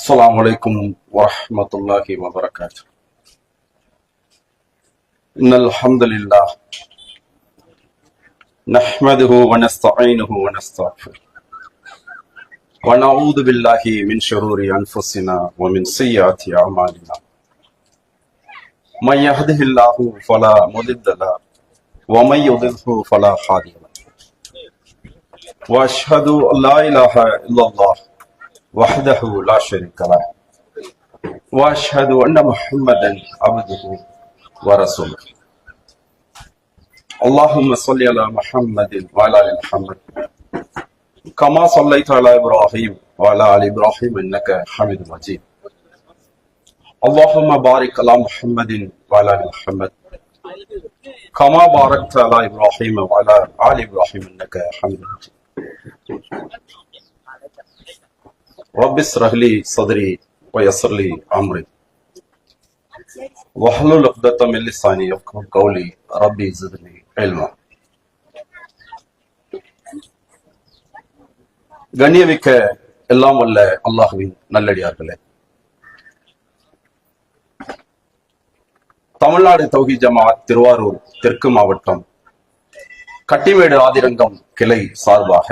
السلام عليكم ورحمة الله وبركاته. إن الحمد لله نحمده ونستعينه ونستغفره ونعوذ بالله من شرور أنفسنا ومن سيئات أعمالنا. من يهده الله فلا مضل له ومن يضلل فلا هادي له. وأشهد أن لا إله إلا الله وحده لا شريك له واشهد ان محمدا عبده ورسوله. اللهم صل على محمد وعلى ال محمد كما صليت على ابراهيم وعلى ال ابراهيم انك حميد مجيد. اللهم بارك على محمد وعلى ال محمد كما باركت على ابراهيم وعلى ال ابراهيم انك حميد مجيد. رب اشرح لي صدري ويسر لي امري واحلل عقدة من لساني يفقهوا قولي ربي زدني علما. கண்ணியமிக்க எல்லாம் வல்ல அல்லாஹ்வின் நல்லடியார்களே, தமிழ்நாடு தௌஹீத் ஜமாஅத் திருவாரூர் தெற்கு மாவட்டம் கட்டிமேடு ஆதிரங்கம் கிளை சார்பாக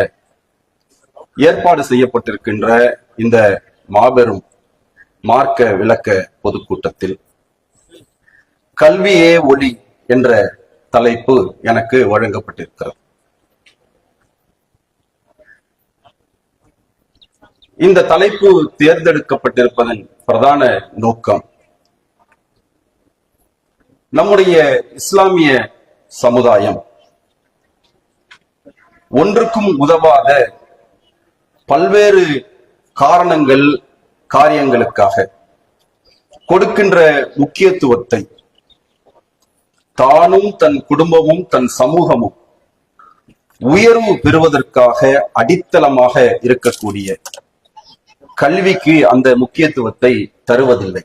ஏற்பாடு செய்யப்பட்டிருக்கின்ற இந்த மாபெரும் மார்க்க விளக்க பொதுக்கூட்டத்தில் கல்வியே ஒளி என்ற தலைப்பு எனக்கு வழங்கப்பட்டிருக்கிறது. இந்த தலைப்பு தேர்ந்தெடுக்கப்பட்டிருப்பதன் பிரதான நோக்கம், நம்முடைய இஸ்லாமிய சமுதாயம் ஒன்றுக்கும் உதவாத பல்வேறு காரணங்கள் காரியங்களுக்காக கொடுக்கின்ற முக்கியத்துவத்தை தானும் தன் குடும்பமும் தன் சமூகமும் உயர்வு பெறுவதற்காக அடித்தளமாக இருக்கக்கூடிய கல்விக்கு அந்த முக்கியத்துவத்தை தருவதில்லை.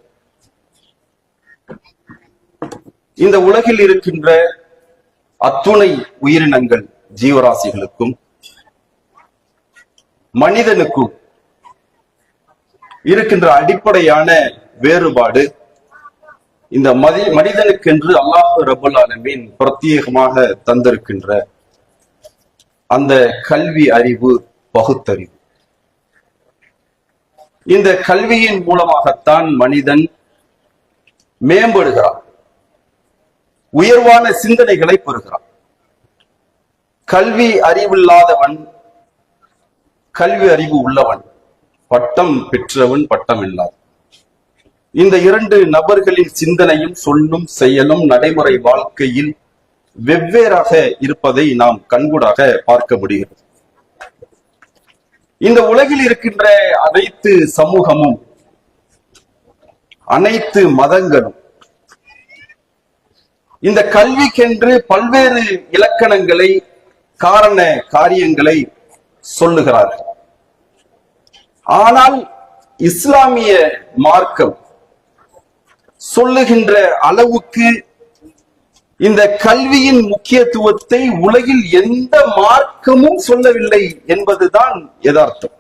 இந்த உலகில் இருக்கின்ற அத்துணை உயிரினங்கள் ஜீவராசிகளுக்கும் மனிதனுக்கும் இருக்கின்ற அடிப்படையான வேறுபாடு, இந்த மனிதனுக்கென்று அல்லாஹ் ரப்பல் ஆலமீன் பிரத்யேகமாக தந்திருக்கின்ற அந்த கல்வி அறிவு, பகுத்தறிவு. இந்த கல்வியின் மூலமாகத்தான் மனிதன் மேம்படுகிறான், உயர்வான சிந்தனைகளை பெறுகிறான். கல்வி அறிவில்லாதவன், கல்வி அறிவு உள்ளவன், பட்டம் பெற்றவன், பட்டம் இல்லாத, இந்த இரண்டு நபர்களின் சிந்தனையும் சொல்லும் செயலும் நடைமுறை வாழ்க்கையில் வெவ்வேறாக இருப்பதை நாம் கண்கூடாக பார்க்க முடிகிறது. இந்த உலகில் இருக்கின்ற அனைத்து சமூகமும், அனைத்து மதங்களும் இந்த கல்விக்கென்று பல்வேறு இலக்கணங்களை, காரண காரியங்களை சொல்லுகிறார்கள். ஆனால் இஸ்லாமிய மார்க்கம் சொல்லுகின்ற அளவுக்கு இந்த கல்வியின் முக்கியத்துவத்தை உலகில் எந்த மார்க்கமும் சொல்லவில்லை என்பதுதான் யதார்த்தம்.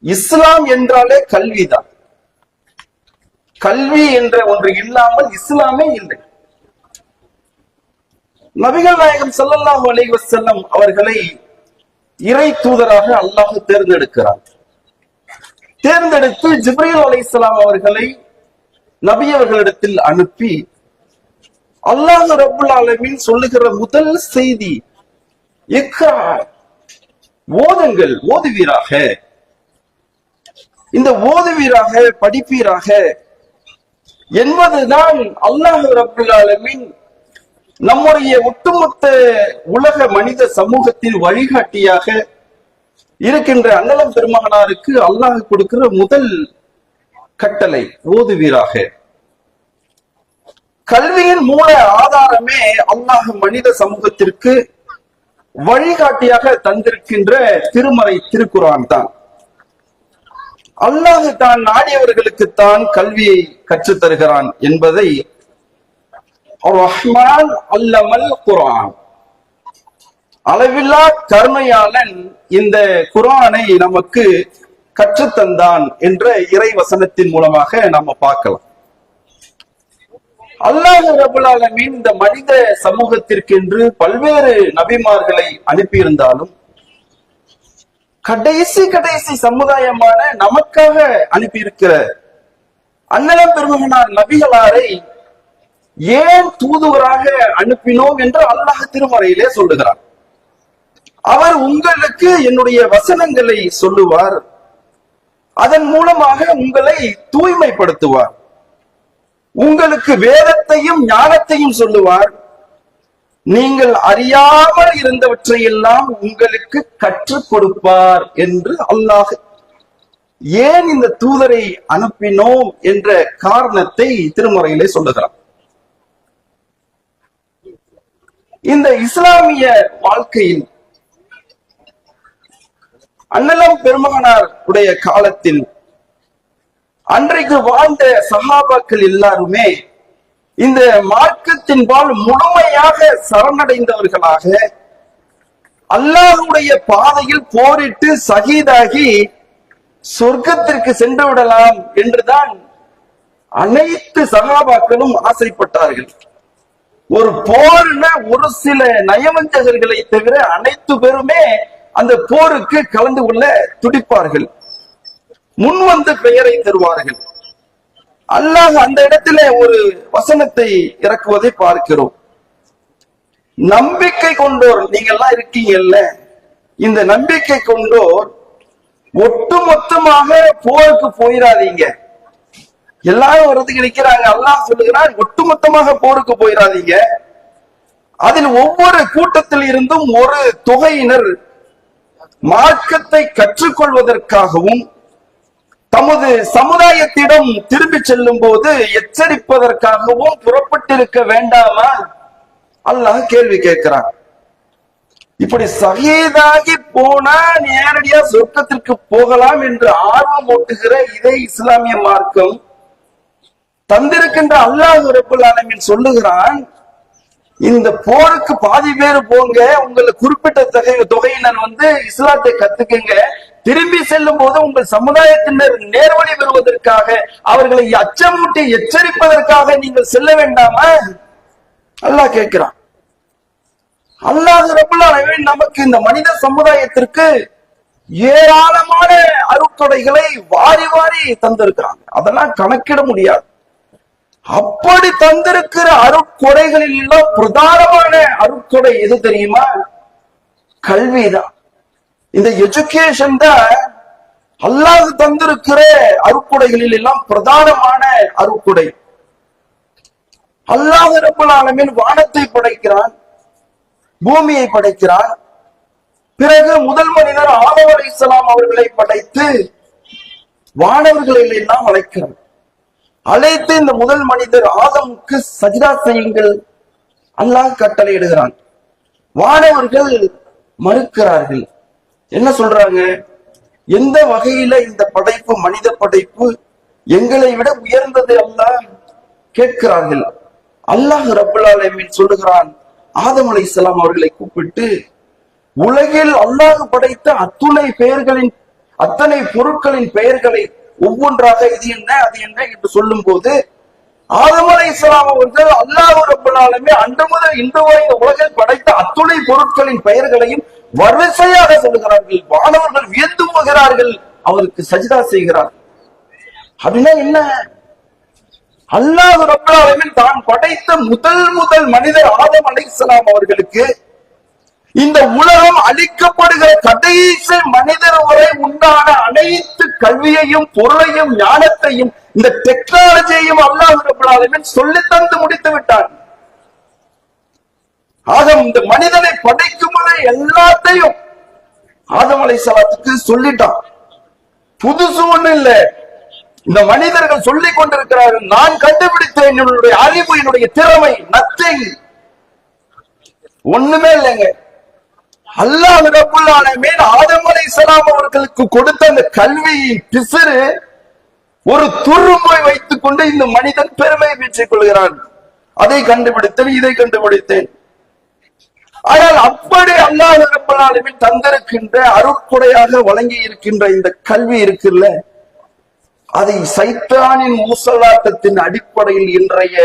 இஸ்லாம் என்றாலே கல்விதான். கல்வி என்ற ஒன்று இல்லாமல் இஸ்லாமே இல்லை. நபிகள் நாயகம் ஸல்லல்லாஹு அலைஹி வஸல்லம் அவர்களை இறை தூதராக அல்லாஹ் தேர்ந்தெடுக்கிறார். தேர்ந்தெடுத்து ஜிப்ரீல் அலைஹிஸ்ஸலாம் அவர்களை நபி அவர்களிடத்தில் அனுப்பி அல்லாஹ் ரப்புல் ஆலமீன் சொல்லுகிற முதல் செய்தி, இக்ரா, ஓதுங்கள், ஓதுவீராக, இந்த ஓதுவீராக, படிப்பீராக என்பதுதான் அல்லாஹ் ரப்புல் ஆலமீன் நம்முடைய ஒட்டுமொத்த உலக மனித சமூகத்தின் வழிகாட்டியாக இருக்கின்ற அன்னலம் பெருமகனாருக்கு அல்லாஹ் கொடுக்கிற முதல் கட்டளை, ஓதுவீராக. கல்வியின் மூல ஆதாரமே அல்லாஹ் மனித சமூகத்திற்கு வழிகாட்டியாக தந்திருக்கின்ற திருமறை திருக்குர்ஆன் தான். அல்லாஹ் தான் நாடியவர்களுக்குத்தான் கல்வியை கற்றுத் தருகிறான் என்பதை ரஹ்மான் அல்லமல் குர்ஆன், அளவில்லா கருணையாளன் இந்த குர்ஆனை நமக்கு கற்றுத்தந்தான் என்ற இறை வசனத்தின் மூலமாக நாம பார்க்கலாம். அல்லாஹ் ரப்பல் ஆலமீன் இந்த மனித சமூகத்திற்கென்று பல்வேறு நபிமார்களை அனுப்பியிருந்தாலும் கடைசி சமுதாயமான நமக்காக அனுப்பியிருக்கிற அண்ணலம் பெருமகனார் நபிகளாரை ஏன் தூதுவராக அனுப்பினோம் என்று அல்லாஹ் திருமறையிலே சொல்லுகிறார். அவர் உங்களுக்கு என்னுடைய வசனங்களை சொல்லுவார், அதன் மூலமாக உங்களை தூய்மைப்படுத்துவார், உங்களுக்கு வேதத்தையும் ஞானத்தையும் சொல்லுவார், நீங்கள் அறியாமல் இருந்தவற்றை எல்லாம் உங்களுக்கு கற்றுக் கொடுப்பார் என்று அல்லாஹ் ஏன் இந்த தூதரை அனுப்பினோம் என்ற காரணத்தை திருமறையிலே சொல்லுகிறார். இந்த இஸ்லாமிய வாழ்க்கையில் அண்ணலம் பெருமகனார் உடைய காலத்தில் அன்றைக்கு வாழ்ந்த சஹாபாக்கள் எல்லாருமே இந்த மார்க்கத்தின்பால் முழுமையாக சரணடைந்தவர்களாக அல்லாஹ்வுடைய பாதையில் போரிட்டு ஷஹீதாகி சொர்க்கத்திற்கு சென்று விடலாம் என்றுதான் அனைத்து சஹாபாக்களும் ஆசைப்பட்டார்கள். ஒரு போர்ன ஒரு சில நயவஞ்சகர்களை தவிர அனைத்து பேருமே அந்த போருக்கு கலந்து கொள்ள துடிப்பார்கள், முன்வந்து பெயரை தருவார்கள். அல்லாஹ் அந்த இடத்துல ஒரு வசனத்தை இறக்குவதை பார்க்கிறோம். நம்பிக்கை கொண்டோர் நீங்க எல்லாம் இருக்கீங்கல்ல, இந்த நம்பிக்கை கொண்டோர் ஒட்டுமொத்தமாக போருக்கு போயிடாதீங்க. எல்லாரும் வரதுக்கு நிற்கிறாங்க, அல்லாஹ் சொல்லுகிறார் ஒட்டுமொத்தமாக போருக்கு போயிடாதீங்க. அதில் ஒவ்வொரு கூட்டத்தில் இருந்தும் ஒரு தொகையினர் மார்க்கத்தை கற்றுக்கொள்வதற்காகவும் தமது சமுதாயத்திடம் திரும்பி செல்லும் போது எச்சரிப்பதற்காகவும் புறப்பட்டிருக்க வேண்டாமா? அல்லாஹ் கேள்வி கேட்கிறான். இப்படி ஷஹீதாகி போனா நேரடியா சொர்க்கத்திற்கு போகலாம் என்று ஆர்வம் ஊட்டுகிற இதை இஸ்லாமிய மார்க்கம் தந்திருக்கின்ற அல்லாஹ் ரப்பல் ஆலமீன் சொல்லுகிறான், இந்த போருக்கு பாதி பேர் போங்க, உங்களை குறிப்பிட்ட தொகையினர் இஸ்லாத்தை கத்துக்குங்க, திரும்பி செல்லும் போது உங்கள் சமுதாயத்தினர் நேர்வழி பெறுவதற்காக அவர்களை அச்சமூட்டி எச்சரிப்பதற்காக நீங்கள் செல்ல வேண்டாமா? அல்லாஹ் கேட்கிறான். அல்லாஹ் ரப்பல் ஆலமீன் நமக்கு இந்த மனித சமுதாயத்திற்கு ஏராளமான அருட்கொடைகளை வாரி வாரி தந்திருக்கிறாங்க, அதெல்லாம் கணக்கிட முடியாது. அப்படி தந்திருக்கிற அருட்கொடைகளில் எல்லாம் பிரதானமான அருட்கொடை எது தெரியுமா? கல்விதான். இந்த எஜுகேஷன் தான் அல்லாஹ் தந்திருக்கிற அருட்கொடைகளில் எல்லாம் பிரதானமான அருட்கொடை. அல்லாஹ் ரப்பல் ஆலமீன் வானத்தை படைக்கிறான், பூமியை படைக்கிறான். பிறகு முதல் மனிதர் ஆதம் அலைஹிஸ்ஸலாம் அவர்களை படைத்து வானவர்களை எல்லாம் அழைக்கிறார். அழைத்து இந்த முதல் மனிதர் ஆதமுக்கு சஜ்தா செய்யுங்கள் அல்லாஹ் கட்டளையிடுகிறான். வானவர்கள் மறுக்கிறார்கள். என்ன சொல்றாங்க? எந்த வகையில இந்த படைப்பு, மனித படைப்பு எங்களை விட உயர்ந்தது அல்லாஹ் கேட்கிறார்கள். அல்லாஹ் ரப்பல் ஆலமீன் சொல்லுகிறான், ஆதம் அலைஹிஸ்ஸலாம் அவர்களை கூப்பிட்டு, உலகில் அல்லாஹ் படைத்த அத்தனை பொருட்களின் பெயர்களை ஒவ்வொன்றாக இது என்ன அது என்ன என்று சொல்லும் போது ஆதம் அலைஹிஸ்ஸலாம் அவர்கள் அல்லாஹ் ரப்பல் ஆலமீன் அன்று முதல் இன்று வரை உலகில் படைத்த அத்துணை பொருட்களின் பெயர்களையும் வரிசையாக சொல்லுகிறார்கள். வானவர்கள் வியந்து போகிறார்கள், அவருக்கு சஜ்தா செய்கிறார்கள். அப்படின்னா என்ன? அல்லாஹ் ரப்பல் ஆலமீன் தான் படைத்த முதல் மனிதர் ஆதம் அலைஹிஸ்ஸலாம் அவர்களுக்கு இந்த உலகம் அளிக்கப்படுகிற கடைசி மனிதர் வரை உண்டான அனைத்து கல்வியையும் பொருளையும் ஞானத்தையும் இந்த டெக்னாலஜியையும் அல்லாஹ் ரப்பல் ஆலமீன் சொல்லி தந்து முடித்து விட்டார். ஆக இந்த மனிதனை படைக்கும் போது எல்லாத்தையும் ஆதம் அலைஹிஸ்ஸலாத்துக்கு சொல்லிட்டான். புதுசு ஒண்ணு இல்ல, இந்த மனிதர்கள் சொல்லிக் கொண்டிருக்கிறார்கள், நான் கண்டுபிடித்தேன், என்னுடைய அறிவு, என்னுடைய திறமை, நத்திங், ஒண்ணுமே இல்லைங்க. அல்லாஹ் ரப்பல் ஆலமீன் ஆதம் அலைஹிஸ்ஸலாம் அவர்களுக்கு கொடுத்த அந்த கல்வியின் பிசிறு ஒரு துரும்பை வைத்துக் கொண்டு இந்த மனிதன் பெருமை பெற்றுக் கொள்கிறான். அதை கண்டுபிடித்தேன், இதை கண்டுபிடித்தேன். ஆனால் அப்படி அல்லாஹ் ரப்பல் ஆலமீன் தந்திருக்கின்ற அருட்கொடையாக வழங்கி இருக்கின்ற இந்த கல்வி இருக்குல்ல, அதை சைத்தானின் ஊசலாட்டத்தின் அடிப்படையில் இன்றைய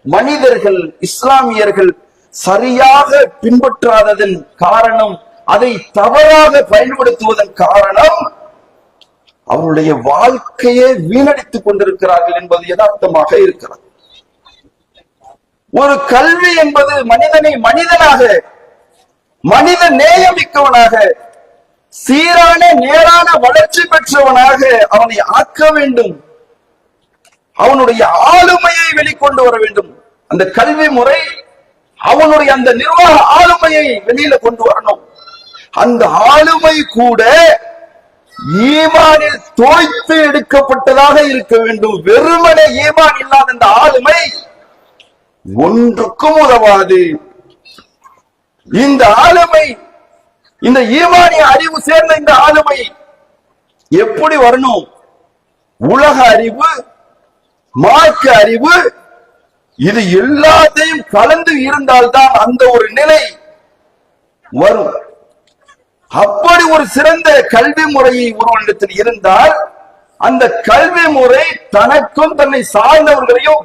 மனிதர்கள், இஸ்லாமியர்கள் சரியாக பின்பற்றாததன் காரணம், அதை தவறாக பயன்படுத்துவதன் காரணம், அவருடைய வாழ்க்கையை வீணடித்துக் கொண்டிருக்கிறார்கள் என்பது யதார்த்தமாக இருக்கிறது. ஒரு கல்வி என்பது மனிதனை மனிதனாக, மனித நேயமிக்கவனாக, சீரான நேரான வளர்ச்சி பெற்றவனாக அவனை ஆக்க வேண்டும். அவனுடைய ஆளுமையை வெளிக்கொண்டு வர வேண்டும். அந்த கல்வி முறை அவனுடைய அந்த நிர்வாக ஆளுமையை வெளியில கொண்டு வரணும். அந்த ஆளுமை கூட ஈமானில் தோய்த்து எடுக்கப்பட்டதாக இருக்க வேண்டும். வெறுமனே ஈமான் இல்லாத அந்த ஆளுமை ஒன்றுக்கும் உதவாது. இந்த ஆளுமை, இந்த ஈமானிய அறிவு சேர்ந்த இந்த ஆளுமை எப்படி வரணும்? உலக அறிவு, மார்க்க அறிவு, இது எல்லாத்தையும் கலந்து இருந்தால்தான் அந்த ஒரு நிலை வரும். அப்படி ஒரு சிறந்த கல்வி முறையை ஒருவனிடத்தில் இருந்தால் அந்த கல்வி முறை தனக்கும் தன்னை சார்ந்தவர்களையும்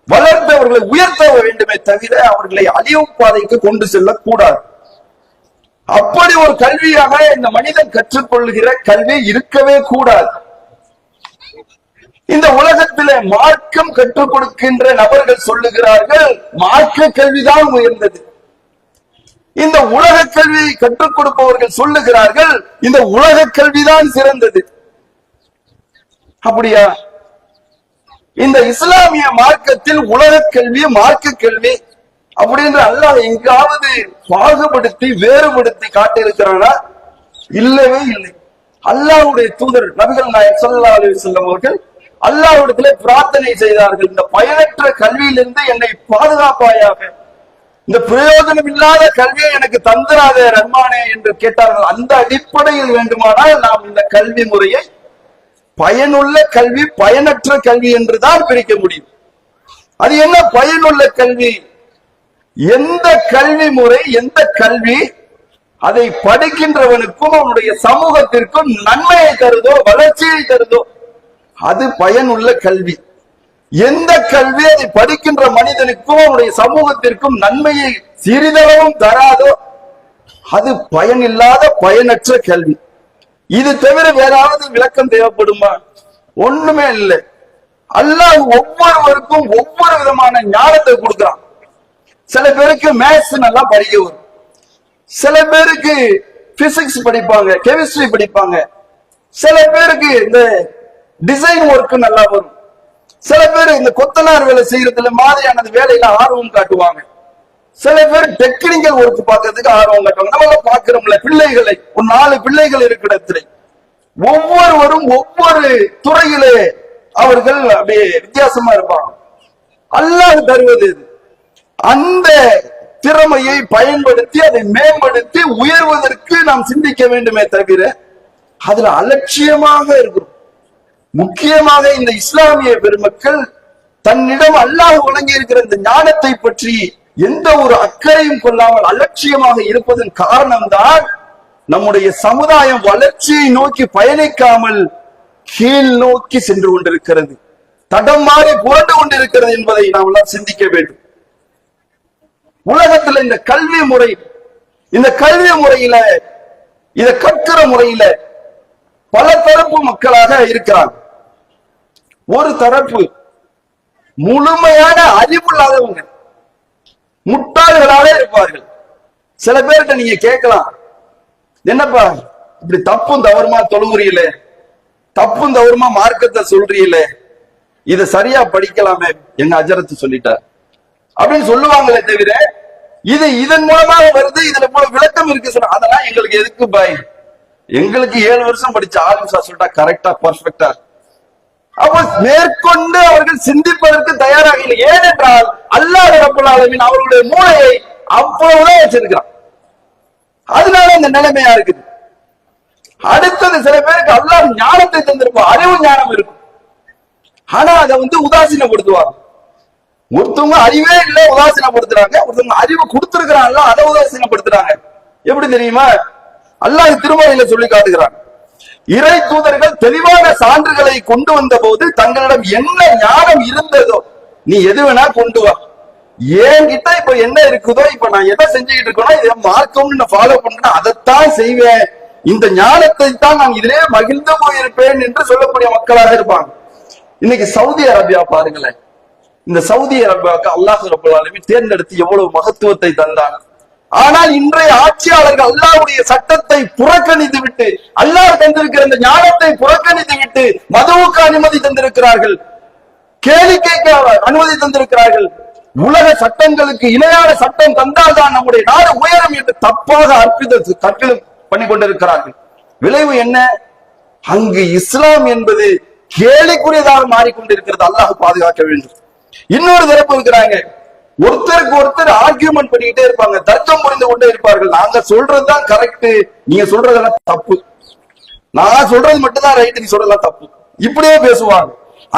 வளர்த்தவர்களை உயர்த்த வேண்டுமே தவிர அவர்களை அழிவு பாதைக்கு கொண்டு செல்லக்கூடாது. அப்படி ஒரு கல்வியாக இந்த மனிதன் கற்றுக்கொள்கிற கல்வி இருக்கவே கூடாது. இந்த உலகத்திலே மார்க்கம் கற்றுக் கொடுக்கின்ற நபர்கள் சொல்லுகிறார்கள் மார்க்க கல்விதான் உயர்ந்தது. இந்த உலக கல்வியை கற்றுக் கொடுப்பவர்கள் சொல்லுகிறார்கள் இந்த உலக கல்விதான் சிறந்தது. அப்படியா? இந்த இஸ்லாமிய மார்க்கத்தில் உலக கல்வி, மார்க்க கல்வி அப்படின்ற அல்லாஹ் எங்காவது பாகுபடுத்தி வேறுபடுத்தி காட்டியிருக்கிறானா? இல்லவே இல்லை. அல்லாஹ்வுடைய தூதர் நபிகள் நாயகம் ஸல்லல்லாஹு அலைஹி வஸல்லம் அவர்கள் அல்லாஹ்விடத்திலே பிரார்த்தனை செய்தார்கள், இந்த பயனற்ற கல்வியிலிருந்து என்னை பாதுகாப்பாயாக, இந்த பிரயோஜனம் இல்லாத கல்வியை எனக்கு தந்திராதே ரஹ்மானே என்று கேட்டார்கள். அந்த அடிப்படையில் வேண்டுமானால் நாம் இந்த கல்வி முறையை பயனுள்ள கல்வி, பயனற்ற கல்வி என்றுதான் பிரிக்க முடியும். அது என்ன பயனுள்ள கல்வி? எந்த கல்வி முறை, எந்த கல்வி அதை படிக்கின்றவனுக்கும் அவனுடைய சமூகத்திற்கும் நன்மையை தருதோ, வளர்ச்சியை தருதோ, அது பயனுள்ள கல்வி. எந்த கல்வி அதை படிக்கின்ற மனிதனுக்கும் அவனுடைய சமூகத்திற்கும் நன்மையை சிறிதளவும் தராதோ அது பயனில்லாத பயனற்ற கல்வி. இது தவிர வேறாவது விளக்கம் தேவைப்படுமா? ஒண்ணுமே இல்லை. அல்லாஹ் ஒவ்வொருவருக்கும் ஒவ்வொரு விதமான ஞானத்தை கொடுக்கிறான். சில பேருக்கு மேத்ஸ் நல்லா படிக்க வரும், சில பேருக்கு பிசிக்ஸ் படிப்பாங்க, கெமிஸ்ட்ரி படிப்பாங்க, சில பேருக்கு இந்த டிசைன் ஒர்க் நல்லா வரும், சில பேர் இந்த கொத்தனார் வேலை செய்யறதுல மாதிரியான வேலையில ஆர்வம் காட்டுவாங்க, சில பேர் டெக்னிக்கல் ஒர்க் பார்க்கறதுக்கு ஆர்வம் காட்டுவாங்க. நம்ம பாக்குறோம்ல பிள்ளைகளை, ஒரு 4 பிள்ளைகள் இருக்கிற இடத்துல ஒவ்வொருவரும் ஒவ்வொரு துறையிலே அவர்கள் அப்படியே வித்தியாசமா இருப்பாங்க. அல்லாஹ் தருவது அந்த திறமையை பயன்படுத்தி அதை மேம்படுத்தி உயர்வதற்கு நாம் சிந்திக்க வேண்டுமே தவிர அதுல அலட்சியமாக இருக்கிறோம். முக்கியமாக இந்த இஸ்லாமிய பெருமக்கள் தன்னிடம் அல்லாஹ் வழங்கி இருக்கிற இந்த ஞானத்தை பற்றி எந்த ஒரு அக்கறையும் கொள்ளாமல் அலட்சியமாக இருப்பதன் காரணம்தான் நம்முடைய சமுதாயம் வளர்ச்சியை நோக்கி பயணிக்காமல் கீழ் நோக்கி சென்று கொண்டிருக்கிறது, தடம் மாறி புரண்டு கொண்டிருக்கிறது என்பதை நாம் எல்லாம் சிந்திக்க வேண்டும். உலகத்துல இந்த கல்வி முறை, இந்த கல்வி முறையில, இதை கற்கிற முறையில பல தரப்பு மக்களாக இருக்கிறாங்க. ஒரு தரப்பு முழுமையான அறிவுள்ளாதவங்க, முட்டாள்களாக இருப்பார்கள். சில பேர்கிட்ட நீங்க கேட்கலாம், என்னப்பா இப்படி தப்பும் தவறுமா தொழுகிறீங்களே, தப்பும் தவறுமா மார்க்கத்தை சொல்றீங்களே, இத சரியா படிக்கலாமே, எங்க அஜரத்து சொல்லிட்டார் அப்படின்னு சொல்லுவாங்களே தவிர இது இதன் மூலமாக வருது, இதுல போல விளக்கம் இருக்கு சொன்ன அதெல்லாம் எங்களுக்கு எதுக்கு பாய், எங்களுக்கு 7 வருஷம் படிச்ச ஆலிம் சார் சொல்லிட்டா கரெக்டா பர்ஃபெக்டா. அப்ப மேற்கொண்டு அவர்கள் சிந்திப்பதற்கு தயாராக இல்லை. ஏனென்றால் அல்லாஹ் ரப்பல் ஆலமீன் அவர்களுடைய மூளையை அவ்வளவுதான் வச்சிருக்கிறான். அதனால இந்த நிலைமையா இருக்குது. அடுத்தது சில பேருக்கு அல்லாஹ் ஞானத்தை தந்திருப்பான், அறிவு ஞானம் இருக்கும், ஆனா அதை உதாசீனப்படுத்துவாங்க. ஒருத்தவங்க அறிவே இல்ல உதாசீனப்படுத்துறாங்க, ஒருத்தவங்க அறிவு கொடுத்திருக்கிறாங்க அதை உதாசீனப்படுத்துறாங்க. எப்படி தெரியுமா? அல்லாஹ் திருமறையில சொல்லி காட்டுகிறான், இறை தூதர்கள் தெளிவான சான்றுகளை கொண்டு வந்த போது தங்களிடம் என்ன ஞானம் இருந்ததோ நீ எது வேணா கொண்டு வா, என்கிட்ட இப்ப என்ன இருக்குதோ, இப்ப நான் எதை செஞ்சுக்கிட்டு இருக்கணும், இதை மார்க்கம்னு நான் ஃபாலோ பண்றேன், அதைத்தான் செய்வேன், இந்த ஞானத்தை தான் நான் இதிலே மகிழ்ந்து போயிருப்பேன் என்று சொல்லக்கூடிய மக்களாக இருப்பாங்க. இன்னைக்கு சவுதி அரேபியா பாருங்களேன், இந்த சவுதி அரேபியாவுக்கு அல்லாஹ் ரப்பல் ஆலமீன் தேர்ந்தெடுத்து எவ்வளவு மகத்துவத்தை தந்தான். ஆனால் இன்றைய ஆட்சியாளர்கள் அல்லாஹ்வுடைய சட்டத்தை புறக்கணித்து விட்டு, அல்லாஹ் தந்திருக்கிற இந்த ஞானத்தை புறக்கணித்து விட்டு மதுவுக்கு அனுமதி தந்திருக்கிறார்கள், கேளிக்கைக்கு அனுமதி தந்திருக்கிறார்கள். உலக சட்டங்களுக்கு இணையான சட்டம் தந்தால்தான் நம்முடைய நாடு உயரும் என்று தப்பாக கற்பிதம் பண்ணி கொண்டிருக்கிறார்கள். விளைவு என்ன? அங்கு இஸ்லாம் என்பது கேலிக்குரியதாக மாறிக்கொண்டிருக்கிறது. அல்லாஹ் பாதுகாக்க வேண்டும். இன்னொரு தரப்பு இருக்கிறாங்க, ஒருத்தருக்கு ஒருத்தர் ஆர்கியூமெண்ட் பண்ணிக்கிட்டே இருப்பாங்க, தர்க்கம் புரிந்து கொண்டே இருப்பார்கள். நாங்க சொல்றதுதான் கரெக்ட், நீங்க சொல்றதெல்லாம் தப்பு, நான் சொல்றது மட்டும் தான் ரைட், நீ சொல்றதெல்லாம் தப்பு, இப்படியே பேசுவாங்க.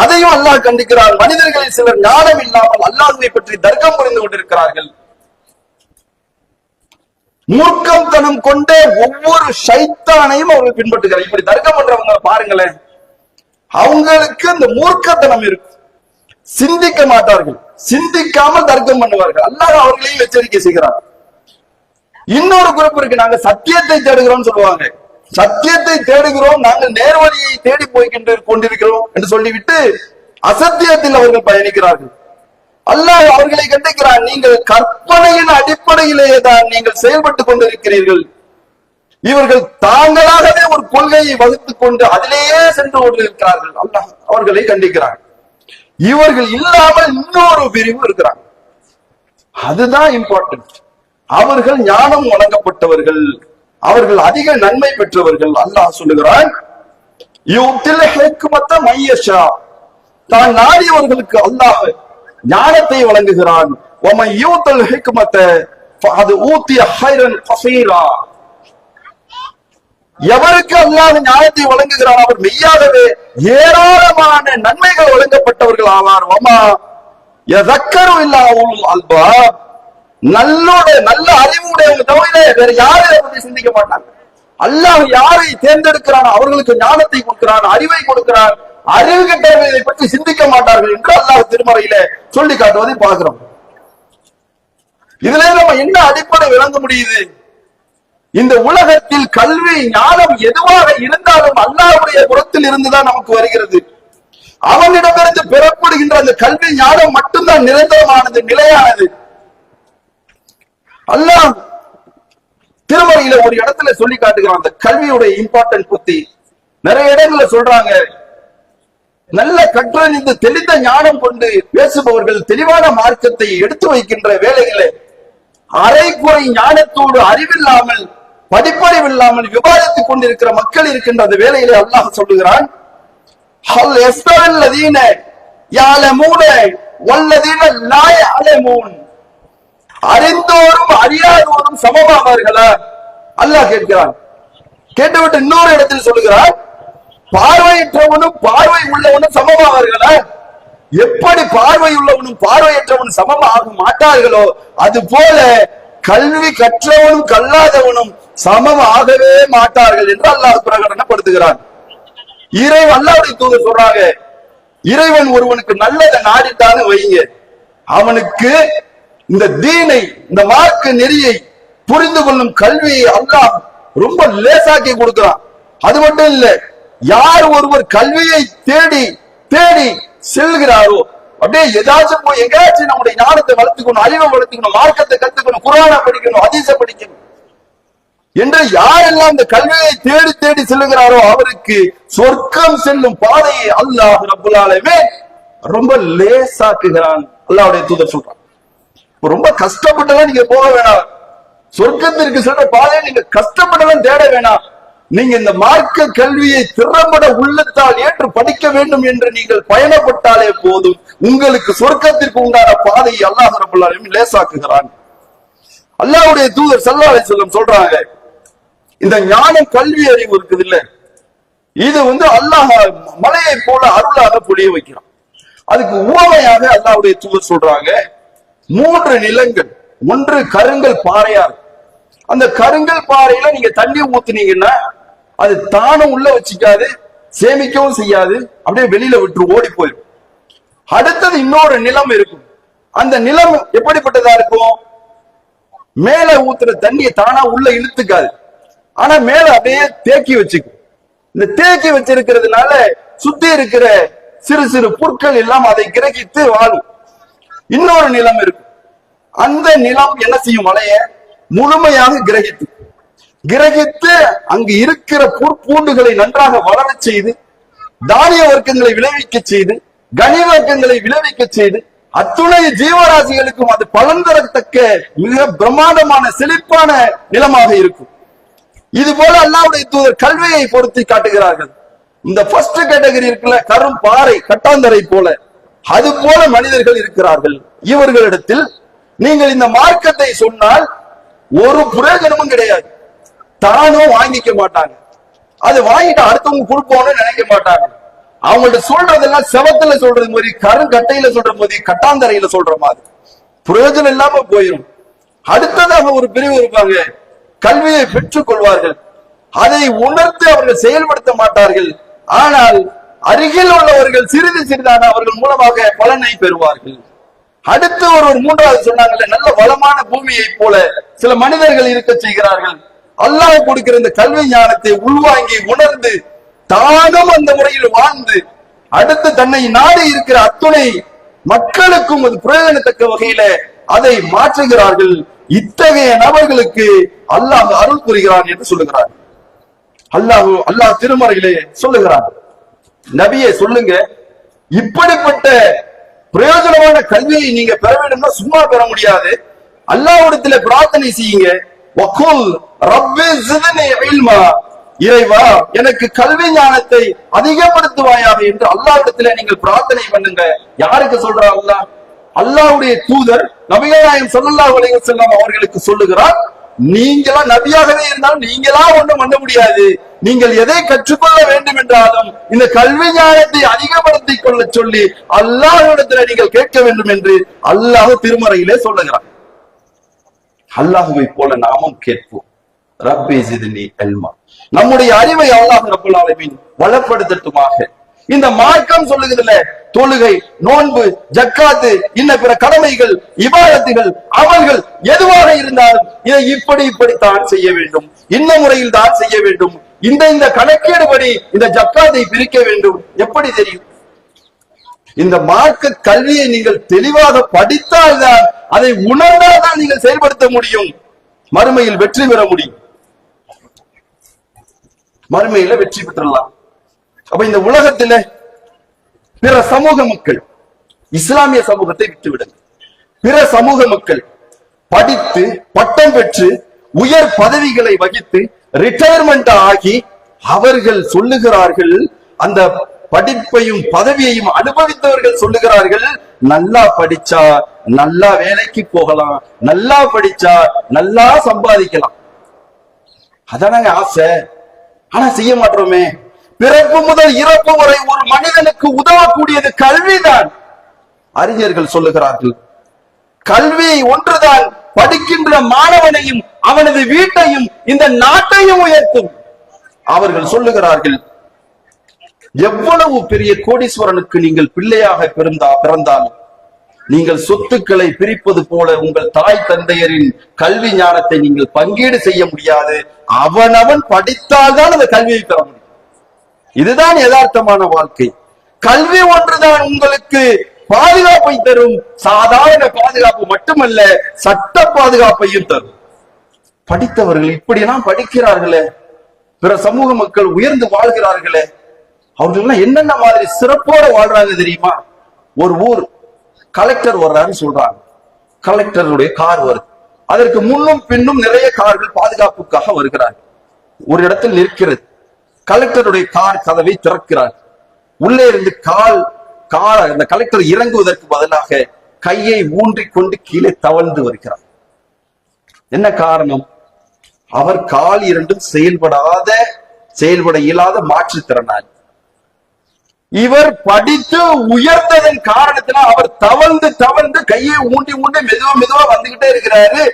அதையும் அல்லாஹ் கண்டிக்கிறார். மனிதர்களில் சிலர் ஞானம் இல்லாமல் அல்லாஹ்வை பற்றி தர்க்கம் புரிந்து கொண்டிருக்கிறார்கள். மூர்க்கம் தனம் கொண்ட ஒவ்வொரு ஷைத்தானையும் அவர்கள் பின்பற்றுகிறார். இப்படி தர்க்கம் பண்றவங்க பாருங்களேன், அவங்களுக்கு இந்த மூர்க்கத்தனம் இருக்கும், சிந்திக்க மாட்டார்கள், சிந்திக்காமல் தர்க்கம் பண்ணுவார்கள். அல்லாஹ் அவர்களையும் எச்சரிக்கை செய்கிறார். இன்னொரு குறிப்பு இருக்கு, நாங்க சத்தியத்தை தேடுகிறோம் சொல்லுவாங்க, சத்தியத்தை தேடுகிறோம், நாங்கள் நேர்வழியை தேடி கொண்டிருக்கிறோம் என்று சொல்லிவிட்டு அசத்தியத்தில் அவர்கள் பயணிக்கிறார்கள். அல்லாஹ் அவர்களை கண்டிக்கிறார், நீங்கள் கற்பனையின் அடிப்படையிலேயே தான் நீங்கள் செயல்பட்டுக் கொண்டிருக்கிறீர்கள். இவர்கள் தாங்களாகவே ஒரு கொள்கையை வகுத்துக் கொண்டு அதிலேயே சென்று கொண்டிருக்கிறார்கள். அல்லாஹ் அவர்களை கண்டிக்கிறார். இவர்கள் இல்லாமல் இன்னொரு பிரிவு இருக்கிறாங்க, அதுதான் இம்பார்ட்டன்ட். அவர்கள் ஞானம் வழங்கப்பட்டவர்கள், அவர்கள் அதிக நன்மை பெற்றவர்கள். அல்லாஹ் சொல்லுகிறான், தான் நாடியவர்களுக்கு அல்லாஹ் ஞானத்தை வழங்குகிறான். எவருக்கு அல்லாஹ் ஞானத்தை வழங்குகிறான் அவர் மெய்யாகவே ஏராளமான நன்மைகள் வழங்கப்பட்டவர்கள் ஆவார். நல்ல அறிவுடையவங்க தவிர வேற யாரும் இதை பத்தி சிந்திக்க மாட்டாங்க. அல்லாஹ் யாரை தேர்ந்தெடுக்கிறான் அவர்களுக்கு ஞானத்தை கொடுக்கிறான், அறிவை கொடுக்கிறான். அறிவு கெட்டவர்கள் இதை பற்றி சிந்திக்க மாட்டார்கள் என்று அல்லாஹ் திருமறையில சொல்லி காட்டுவதை பார்க்கிறோம். இதுல நம்ம என்ன அடிப்படை விளங்க முடியுது? இந்த உலகத்தில் கல்வி ஞானம் எதுவாக இருந்தாலும் அல்லாஹ்வுடைய புறத்தில் இருந்துதான் நமக்கு வருகிறது. அவனிடமிருந்து பெறப்படுகின்ற அந்த கல்வி ஞானம் மட்டும்தான் நிரந்தரமானது, நிலையானது. அல்லாஹ் திருமறையில ஒரு இடத்துல சொல்லி காட்டுகிறான் அந்த கல்வியுடைய இம்பார்ட்டன்ட் பத்தி. நிறைய இடங்கள்ல சொல்றாங்க, நல்ல கற்றறிந்து தெளிந்த ஞானம் கொண்டு பேசுபவர்கள் தெளிவான மார்க்கத்தை எடுத்து வைக்கின்ற வேலைகளை அரைக்குறை ஞானத்தோடு அறிவில்லாமல் படிப்பறிவில்லாமல் விவாதித்துக் கொண்டிருக்கிற மக்கள் இருக்கின்ற அந்த வேலையிலே அல்லாஹ் சொல்லுகிறான், அறிந்தோரும் அறியாதோரும் சமமாவார்களா? அல்லாஹ் கேட்கிறான். கேட்டுவிட்டு இன்னொரு இடத்தில் சொல்லுகிறார், பார்வையற்றவனும் பார்வை உள்ளவனும் சமமாவார்களா? எப்படி பார்வை உள்ளவனும் பார்வையற்றவனும் சமமாக மாட்டார்களோ அது போல கல்வி கற்றவனும் கல்லாதவனும் சமமாகவே மாட்டார்கள் என்று அல்லாஹ் பிரகடனப்படுத்துகிறான். இறைவன் அல்லாஹ்வுடைய தூதர் சொல்றாங்க, இறைவன் ஒருவனுக்கு நல்லதை நாடிட்டான்னு வைங்க, அவனுக்கு இந்த தீனை இந்த மார்க்க நெறியை புரிந்து கொள்ளும் கல்வியை அல்லாஹ் ரொம்ப லேசாக்கி கொடுக்கிறான். அது மட்டும் இல்ல, யார் ஒருவர் கல்வியை தேடி தேடி செல்கிறாரோ, அப்படியே ஏதாச்சும் போய் எங்கேயாச்சும் நம்முடைய ஞானத்தை வளர்த்துக்கணும், அறிவை வளர்த்துக்கணும், மார்க்கத்தை கத்துக்கணும், குர்ஆனை படிக்கணும், ஹதீஸை படிக்கணும் என்று யாரெல்லாம் இந்த கல்வியை தேடி தேடி செல்லுகிறாரோ அவருக்கு சொர்க்கம் செல்லும் பாதையை அல்லாஹ் ரப்பல் ஆலமீன் ரொம்ப லேசாக்குகிறான். அல்லாஹ்வுடைய தூதர் சொல்றான், ரொம்ப கஷ்டப்பட்டெல்லாம் நீங்க போக வேணாம், சொர்க்கத்திற்கு செல்ற பாதையை நீங்க கஷ்டப்பட்டெல்லாம் தேட வேணாம், நீங்க இந்த மார்க்க கல்வியை திறம்பட உள்ளத்தால் ஏற்று படிக்க வேண்டும் என்று நீங்கள் பயணப்பட்டாலே போதும், உங்களுக்கு சொர்க்கத்திற்கு உண்டான பாதையை அல்லாஹ் ரப்பல் ஆலமீன் லேசாக்குகிறான். அல்லாஹ்வுடைய தூதர் ஸல்லல்லாஹு அலைஹி வஸல்லம் சொல்றாங்க, இந்த ஞானம் கல்வி அறிவு இருக்குது இல்ல, இது அல்லாஹ் மலையை போல அருளாக பொழிய வைக்கிறான். அதுக்கு உவமையாக அல்லாஹ்வுடைய தூதர் சொல்றாங்க, 3 நிலங்கள், ஒன்று கருங்கல் பாறையா இருக்கும். அந்த கருங்கல் பாறையில நீங்க தண்ணி ஊத்துனீங்கன்னா அது தானும் உள்ள வச்சுக்காது, சேமிக்கவும் செய்யாது, அப்படியே வெளியில விட்டு ஓடி போயிடும். அடுத்தது இன்னொரு நிலம் இருக்கும். அந்த நிலம் எப்படிப்பட்டதா இருக்கும்? மேல ஊத்துற தண்ணியை தானா உள்ள இழுத்துக்காது, ஆனா மேல அப்படியே தேக்கி வச்சுக்கும். இந்த தேக்கி வச்சிருக்கிறதுனால சுத்தி இருக்கிற சிறு சிறு புற்கள் எல்லாம் அதை கிரகித்து வாழும். இன்னொரு நிலம் இருக்கும். அந்த நிலம் என்ன செய்யும்? மழைய முழுமையாக கிரகித்து அங்கு இருக்கிற புற்பூண்டுகளை நன்றாக வளர செய்து, தானிய வர்க்கங்களை விளைவிக்க செய்து, கனி வர்க்கங்களை விளைவிக்க செய்து, அத்துணை ஜீவராசிகளுக்கும் அது பலன் தரத்தக்க மிக பிரம்மாண்டமான செழிப்பான நிலமாக இருக்கும். இது போல அல்லாஹ்வுடைய தூதர் கல்வியை பொருத்தி காட்டுகிறார்கள். இந்த ஃபர்ஸ்ட் கேட்டகரி இருக்குல்ல, கரும் பாறை கட்டாந்தரை போல, அது போல மனிதர்கள் இருக்கிறார்கள். இவர்களிடத்தில் நீங்கள் இந்த மார்க்கத்தை சொன்னால் ஒரு பிரயோஜனமும் கிடையாது. தானும் வாங்கிக்க மாட்டாங்க, அது வாங்கிட்டு அடுத்தவங்க கொடுப்போம்னு நினைக்க மாட்டாங்க. அவங்கள்ட்ட சொல்றதெல்லாம் செவத்துல சொல்றது மாதிரி, கருங்கட்டையில சொல்ற மாதிரி, கட்டாந்தரையில சொல்ற மாதிரி, பிரயோஜனம் இல்லாம போயிடும். அடுத்ததாக ஒரு பிரிவு இருப்பாங்க, கல்வியை பெற்றுக் கொள்வார்கள், அதை உணர்ந்து அவர்கள் செயல்படுத்த மாட்டார்கள். ஆனால் அருகில் உள்ளவர்கள் சிறிது சிறிதாக அவர்கள் மூலமாக பலனை பெறுவார்கள். அடுத்து ஒரு மூன்றாவது சொன்னாங்கல்ல, நல்ல வளமான பூமியை போல சில மனிதர்கள் இருக்க செய்கிறார்கள். அல்லாஹ் கொடுக்கிற இந்த கல்வி ஞானத்தை உள்வாங்கி உணர்ந்து தானும் அந்த முறையில் வாழ்ந்து அடுத்து தன்னை நாடி இருக்கிற அத்துணை மக்களுக்கும் அது பிரயோஜனத்தக்க வகையில அதை மாற்றுகிறார்கள். இத்தகைய நபர்களுக்கு அல்லாஹ் அருள் புரிகிறான் என்று சொல்லுகிறார். அல்லாஹ் திருமறையிலே சொல்லுகிறார், நபியே சொல்லுங்க, இப்படிப்பட்ட பிரயோஜனமான கல்வியை நீங்க பெற வேண்டும்னா சும்மா பெற முடியாது. அல்லாஹ்விடத்துல பிரார்த்தனை செய்யுங்க. வகுல் ரப்பி ஸித்னி இல்மா, இறைவா எனக்கு கல்வி ஞானத்தை அதிகப்படுத்துவாயாக என்று அல்லாஹ்விடத்துல நீங்கள் பிரார்த்தனை பண்ணுங்க. யாருக்கு சொல்றா? அல்லாஹ். அல்லாஹ்வுடைய தூதர் நபிகள் நாயகம் ஸல்லல்லாஹு அலைஹி வஸல்லம் அவர்களுக்கு சொல்லுகிறார், நீங்களா நபியாகவே இருந்தாலும் நீங்களா ஒண்ணும் பண்ண முடியாது. நீங்கள் எதை கற்றுக்கொள்ள வேண்டும் என்றாலும் இந்த கல்வி ஞானத்தை அதிகப்படுத்திக் கொள்ள சொல்லி அல்லாஹ்விடத்தில் நீங்கள் கேட்க வேண்டும் என்று அல்லாஹ் திருமறையிலே சொல்லுகிறார். அல்லாஹுவை போல நாமும் கேட்போம். ரப்பி ஸித்னி இல்மா. நம்முடைய அறிவை அல்லாஹ் ரப்பல் ஆலமீன் வளப்படுத்தட்டுமாக. இந்த மார்க்கம் சொல்லுகிறதுல தொழுகை, நோன்பு, ஜக்காத்து, இன்ன பிற கடமைகள், இபாதத்துகள், அமல்கள் எதுவாக இருந்தாலும் இதை இப்படித்தான் செய்ய வேண்டும், இந்த முறையில் தான் செய்ய வேண்டும், இந்த கணக்கீடுபடி இந்த ஜக்காத்தை பிரிக்க வேண்டும். எப்படி தெரியும்? இந்த மார்க்க கல்வியை நீங்கள் தெளிவாக படித்தால்தான், அதை உணர்ந்தால்தான் நீங்கள் செயல்படுத்த முடியும். மறுமையில் வெற்றி பெற முடியும். மறுமையில வெற்றி பெற்றலாம். அப்ப இந்த உலகத்தில பிற சமூக மக்கள், இஸ்லாமிய சமூகத்தை விட்டுவிடுங்க, பிற சமூக மக்கள் படித்து பட்டம் பெற்று உயர் பதவிகளை வகித்து ரிட்டையர்மெண்ட் ஆகி அவர்கள் சொல்லுகிறார்கள், அந்த படிப்பையும் பதவியையும் அனுபவித்தவர்கள் சொல்லுகிறார்கள், நல்லா படிச்சா நல்லா வேலைக்கு போகலாம், நல்லா படிச்சா நல்லா சம்பாதிக்கலாம். அதானங்க ஆசை. ஆனா செய்ய மாட்டோமே. பிறப்பு முதல் இறப்பு வரை ஒரு மனிதனுக்கு உதவக்கூடியது கல்விதான். அறிஞர்கள் சொல்லுகிறார்கள், கல்வி ஒன்றுதான் படிக்கின்ற மாணவனையும் அவனது வீட்டையும் இந்த நாட்டையும் உயர்த்தும். அவர்கள் சொல்லுகிறார்கள், எவ்வளவு பெரிய கோடீஸ்வரனுக்கு நீங்கள் பிள்ளையாக பிறந்தாலும் நீங்கள் சொத்துக்களை பிரிப்பது போல உங்கள் தாய் தந்தையரின் கல்வி ஞானத்தை நீங்கள் பங்கீடு செய்ய முடியாது. அவனவன் படித்தால்தான் அந்த கல்வியை பெற முடியும். இதுதான் யதார்த்தமான வாழ்க்கை. கல்வி ஒன்றுதான் உங்களுக்கு பாதுகாப்பை தரும். சாதாரண பாதுகாப்பு மட்டுமல்ல, சட்ட பாதுகாப்பையும் தரும். படித்தவர்கள் இப்படியெல்லாம் படிக்கிறார்களே, பிற சமூக மக்கள் உயர்ந்து வாழ்கிறார்களே, அவர்கள் என்னென்ன மாதிரி சிறப்போட வாழ்றாங்க தெரியுமா? ஒரு ஊர் கலெக்டர் வர்றாருன்னு சொல்றாங்க. கலெக்டருடைய கார் வருது. அதற்கு முன்னும் பின்னும் நிறைய கார்கள் பாதுகாப்புக்காக வருகிறார்கள். ஒரு இடத்தில் நிற்கிறது. கலெக்டருடைய கார் கதவை திறக்கிறார். உள்ளே இருந்து அந்த கலெக்டர் இறங்குவதற்கு பதிலாக கையை ஊன்றிக் கொண்டு கீழே தவழ்ந்து வருகிறார். என்ன காரணம்? அவர் கால் இரண்டும் செயல்பட இயலாத மாற்றுத்திறனாளி. இவர் படித்து உயர்ந்ததன் காரணத்தினால் அவர் தவழ்ந்து தவழ்ந்து கையை ஊண்டி ஊண்டி மெதுவா வந்துகிட்டே இருக்கிறாரு.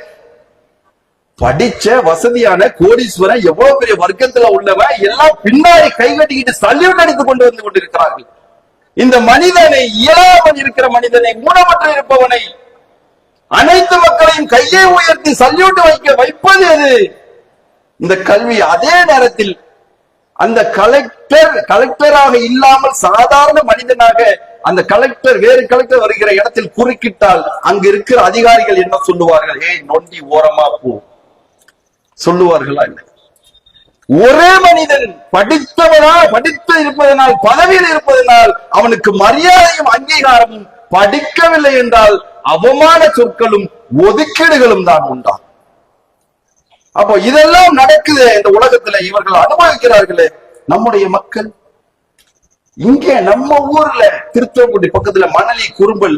படிச்ச வசதியான கோடீஸ்வரன் எவ்வளவு பெரிய வர்க்கத்துல உள்ளவன் எல்லாம் பின்னாடி கை கட்டிக்கிட்டு சல்யூட் அடித்துக் கொண்டு வந்து கொண்டிருக்கிறார்கள். இந்த மனிதனை, இயலாமல் இருக்கிற மனிதனை, ஊனமற்ற இருப்பவனை, அனைத்து மக்களையும் கையை உயர்த்தி சல்யூட் வைப்பது எது? இந்த கல்வி. அதே நேரத்தில் அந்த கலெக்டராக இல்லாமல் சாதாரண மனிதனாக அந்த கலெக்டர், வேறு கலெக்டர் வருகிற இடத்தில் குறுக்கிட்டால் அங்கு இருக்கிற அதிகாரிகள் என்ன சொல்லுவார்கள்? ஏய் நொண்டி ஓரமா போ சொல்லுவார்களா? இல்லை. ஒரே மனிதன் படித்து இருப்பதனால், பதவியில் இருப்பதனால் அவனுக்கு மரியாதையும் அங்கீகாரமும், படிக்கவில்லை என்றால் அவமான சொற்களும் ஒதுக்கீடுகளும் தான் உண்டாகும். அப்போ இதெல்லாம் நடக்குது இந்த உலகத்துல, இவர்கள் அனுபவிக்கிறார்களே. நம்முடைய மக்கள் இங்கே நம்ம ஊர்ல திருத்தங்குடி பக்கத்துல மணலி குறும்பல்,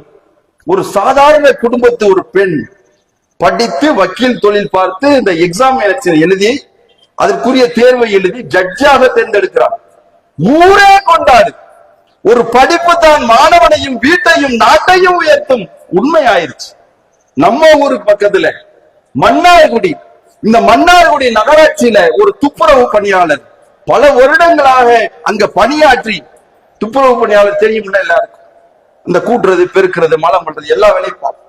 ஒரு சாதாரண குடும்பத்து ஒரு பெண் படித்து வக்கீல் தொழில் பார்த்து இந்த எக்ஸாமினேஷன் எழுதி அதற்குரிய தேர்வை எழுதி ஜட்ஜாக தேர்ந்தெடுக்கிறார். ஊரே கொண்டாடு. ஒரு படிப்பு தான் மாணவனையும் வீட்டையும் நாட்டையும் உயர்த்தும் உண்மையாயிருச்சு. நம்ம ஊருக்கு பக்கத்துல மன்னார்குடி, இந்த மன்னார்குடி நகராட்சியில ஒரு துப்புரவு பணியாளர் பல வருடங்களாக அங்க பணியாற்றி, துப்புரவு பணியாளர் தெரியும்ல எல்லாருக்கும், இந்த கூட்டுறது, பெருக்கிறது, மலம் பண்றது எல்லா வேலையும் பார்ப்போம்.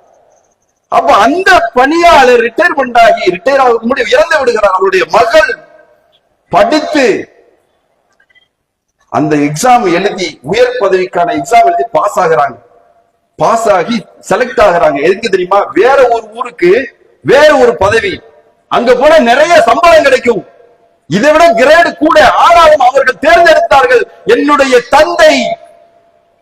அப்ப அந்த பணியாளர் ரிட்டையர்மெண்ட் ஆகி இறந்து விடுகிறார். அவருடைய மகள் படித்து அந்த எக்ஸாம் எழுதி, உயர் பதவிக்கான எக்ஸாம் எழுதி பாஸ் ஆகுறாங்க. பாஸ் ஆகி செலக்ட் ஆகுறாங்க. எதுக்கு தெரியுமா? வேற ஒரு ஊருக்கு வேற ஒரு பதவி, அங்க போன நிறைய சம்பளம் கிடைக்கும், இதை விட கிரேடு கூட. ஆனாலும் அவர்கள் தேர்ந்தெடுத்தார்கள், என்னுடைய தந்தை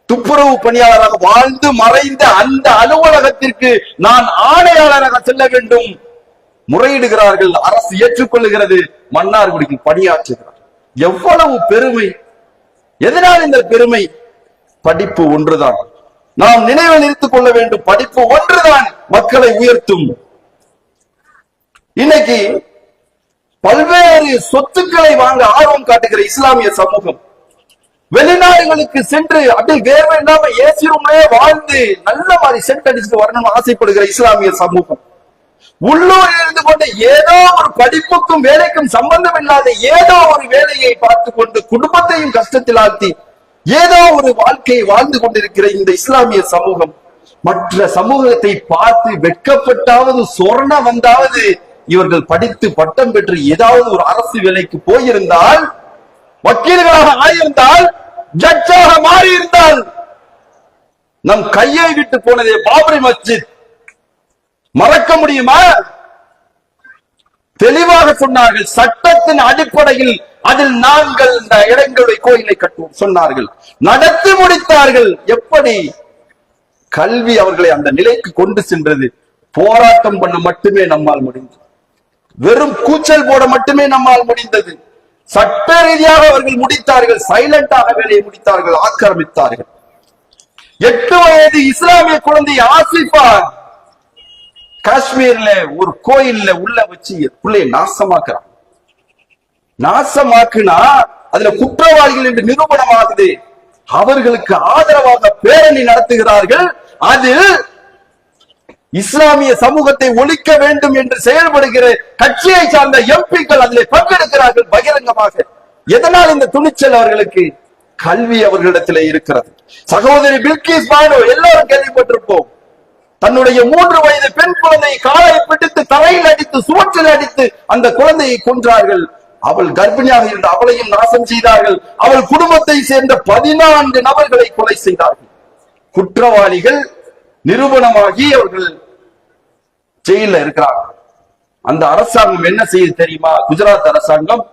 துப்புரவு பணியாளராக வாழ்ந்து மறைந்த அந்த அலுவலகத்திற்கு நான் ஆணையாளராக செல்ல வேண்டும். முறையிடுகிறார்கள், அரசு ஏற்றுக்கொள்ளுகிறது, மன்னார்குடிக்கு பணியாற்றுகிறார். எவ்வளவு பெருமை! எதனால் இந்த பெருமை? படிப்பு ஒன்றுதான். நாம் நினைவில் நிறுத்திக் கொள்ள வேண்டும், படிப்பு ஒன்றுதான் மக்களை உயர்த்தும். இன்னைக்கு பல்வேறு சொத்துக்களை வாங்க ஆர்வம் காட்டுகிற இஸ்லாமிய சமூகம், வெளிநாடுகளுக்கு சென்று அப்படியே வேர்வை இல்லாம ஏசி ரூம்லயே வாழ்ந்து நல்ல மாதிரி சென்ட் அடிச்சுட்டு வரணும்னு ஆசைப்படுகிற இஸ்லாமிய சமூகம், உள்ளூரில் இருந்து கொண்டு ஏதோ ஒரு படிப்புக்கும் வேலைக்கும் சம்பந்தம் இல்லாத ஏதோ ஒரு வேலையை பார்த்து கொண்டு குடும்பத்தையும் கஷ்டத்தில் ஆழ்த்தி ஏதோ ஒரு வாழ்க்கையை வாழ்ந்து கொண்டிருக்கிற இந்த இஸ்லாமிய சமூகம் மற்ற சமூகத்தை பார்த்து வெட்கப்பட்டாவது, சொரண வந்தாவது இவர்கள் படித்து பட்டம் பெற்று ஏதாவது ஒரு அரசு வேலைக்கு போயிருந்தால், வக்கீல்களாக ஆயிருந்தால், ஜட்ஜாக மாறியிருந்தால், நம் கையை விட்டு போனதே பாபரி மஸ்ஜித் மறக்க முடியுமா? தெளிவாக சொன்னார்கள், சட்டத்தின் அடிப்படையில் அதில் நாங்கள் இந்த இடங்களுடைய கோயிலை கட்டுவோம் சொன்னார்கள், நடத்தி முடித்தார்கள். எப்படி? கல்வி அவர்களை அந்த நிலைக்கு கொண்டு சென்றது. போராட்டம் பண்ண மட்டுமே நம்மால் முடிந்தது, வெறும் கூச்சல் போட மட்டுமே நம்மால் முடிந்தது. சட்ட ரீதியாக அவர்கள் முடித்தார்கள், சைலண்டாக வேலையை முடித்தார்கள், ஆக்கிரமித்தார்கள். 8 வயது இஸ்லாமிய குழந்தை ஆசிஃபா காஷ்மீர்ல ஒரு கோயில்ல உள்ள வச்சு பிள்ளையை நாசமாக்குறான். நாசமாக்குனா அதுல குற்றவாளிகள் என்று நிரூபணமாகுது. அவர்களுக்கு ஆதரவாக பேரணி நடத்துகிறார்கள். அதில் இஸ்லாமிய சமூகத்தை ஒழிக்க வேண்டும் என்று செயல்படுகிற கட்சியை சார்ந்த எம்பிக்கள் அதில் பங்கெடுக்கிறார்கள் பகிரங்கமாக. எதனால் இந்த துணிச்சல் அவர்களுக்கு? கல்வி அவர்களிடத்தில் இருக்கிறது. சகோதரி பில்கிஸ் பானு எல்லாரும் கேள்விப்பட்டிருப்போம். தன்னுடைய 3 வயது பெண் குழந்தையை காலை பிடித்து தரையில் அடித்து சுவற்றில் அடித்து அந்த குழந்தையை கொன்றார்கள். அவள் கர்ப்பிணியாக இருந்த அவளையும் நாசம் செய்தார்கள். அவள் குடும்பத்தை சேர்ந்த 14 நபர்களை கொலை செய்தார்கள். குற்றவாளிகள் நிரூபணமாகி அவர்கள் ஜெயில இருக்கிறார்கள். அந்த அரசாங்கம் என்ன செய்யுது தெரியுமா? குஜராத் அரசாங்கம்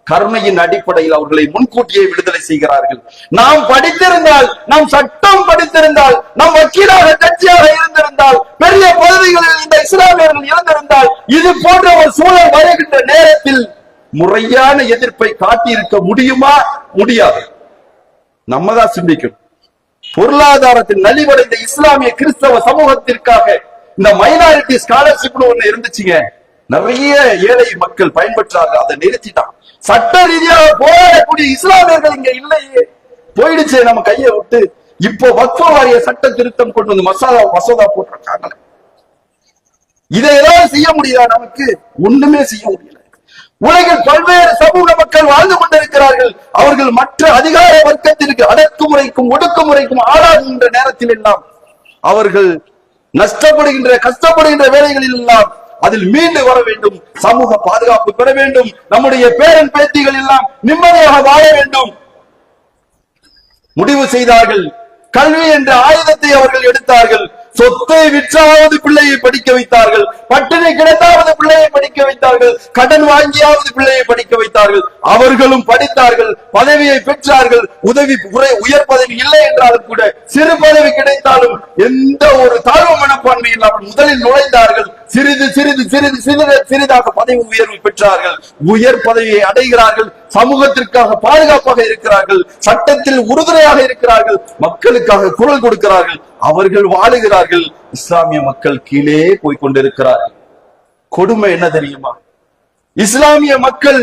கருணையின் அடிப்படையில் அவர்களை முன்கூட்டியே விடுதலை செய்கிறார்கள். நாம் படித்திருந்தால், நாம் சட்டம் படித்திருந்தால், நாம் வக்கீலாக கட்சியாக இருந்திருந்தால், பெரிய பதவிகளில் இந்த இஸ்லாமியர்கள் இருந்திருந்தால், இது போன்ற ஒரு சூழல் வருகின்ற நேரத்தில் முறையான எதிர்ப்பை காட்டியிருக்க முடியுமா? முடியாது. நம்ம தான் சிந்திக்கணும். பொருளாதாரத்தில் நலிவடைந்த இஸ்லாமிய கிறிஸ்தவ சமூகத்திற்காக இந்த மைனாரிட்டி ஸ்காலர்ஷிப்னு ஒண்ணு இருந்துச்சுங்க. நிறைய ஏழை மக்கள் பயன்பெற்றார்கள். அதை நிறுத்திட்டான். சட்ட ரீதியாக போராடக்கூடிய இஸ்லாமியர்கள் இங்க இல்லையே. போயிடுச்சு நம்ம கையை விட்டு. இப்போ வக்ஃப் வாரிய சட்ட திருத்தம் கொண்டு வந்து மசோதா போட்டிருக்காங்க. இதை ஏதாவது செய்ய முடியுதா? நமக்கு ஒண்ணுமே செய்ய முடியல. உலகில் பல்வேறு சமூக மக்கள் வாழ்ந்து கொண்டிருக்கிறார்கள். அவர்கள் மற்ற அதிகார வர்க்கத்திற்கு அடக்குமுறைக்கும் ஒடுக்குமுறைக்கும் ஆளாகின்ற நேரத்தில் எல்லாம் அவர்கள் நஷ்டப்படுகின்ற கஷ்டப்படுகின்ற வேலைகளில் எல்லாம் அதில் மீண்டு வர வேண்டும். சமூக பாதுகாப்பு பெற வேண்டும். நம்முடைய பேரன் பேத்திகள் எல்லாம் நிம்மதியாக வாழ வேண்டும். முடிவு செய்தார்கள். கல்வி என்ற ஆயுதத்தை அவர்கள் எடுத்தார்கள். சொத்தை விற்றாவது பிள்ளையை படிக்க வைத்தார்கள். பட்டினி கிடந்தாவது பிள்ளையை படிக்க வைத்தார்கள். கடன் வாங்கியாவது பிள்ளையை படிக்க வைத்தார்கள். அவர்களும் படித்தார்கள், பதவியை பெற்றார்கள். உயர் பதவி இல்லை என்றாலும் கூட சிறு பதவி கிடைத்தாலும் எந்த ஒரு தாழ்வு மனப்பான்மை இல்லாமல் முதலில் நுழைந்தார்கள். சிறிது சிறிது சிறிது சிறிது சிறிதாக பதவி உயர்வு பெற்றார்கள். உயர் பதவியை அடைகிறார்கள். சமூகத்திற்காக பாதுகாப்பாக இருக்கிறார்கள். சட்டத்தில் உறுதுணையாக இருக்கிறார்கள். மக்களுக்காக குரல் கொடுக்கிறார்கள். அவர்கள் வாழுகிறார்கள். இஸ்லாமிய மக்கள் கீழே போய்கொண்டிருக்கிறார்கள். கொடுமை என்ன தெரியுமா? இஸ்லாமிய மக்கள்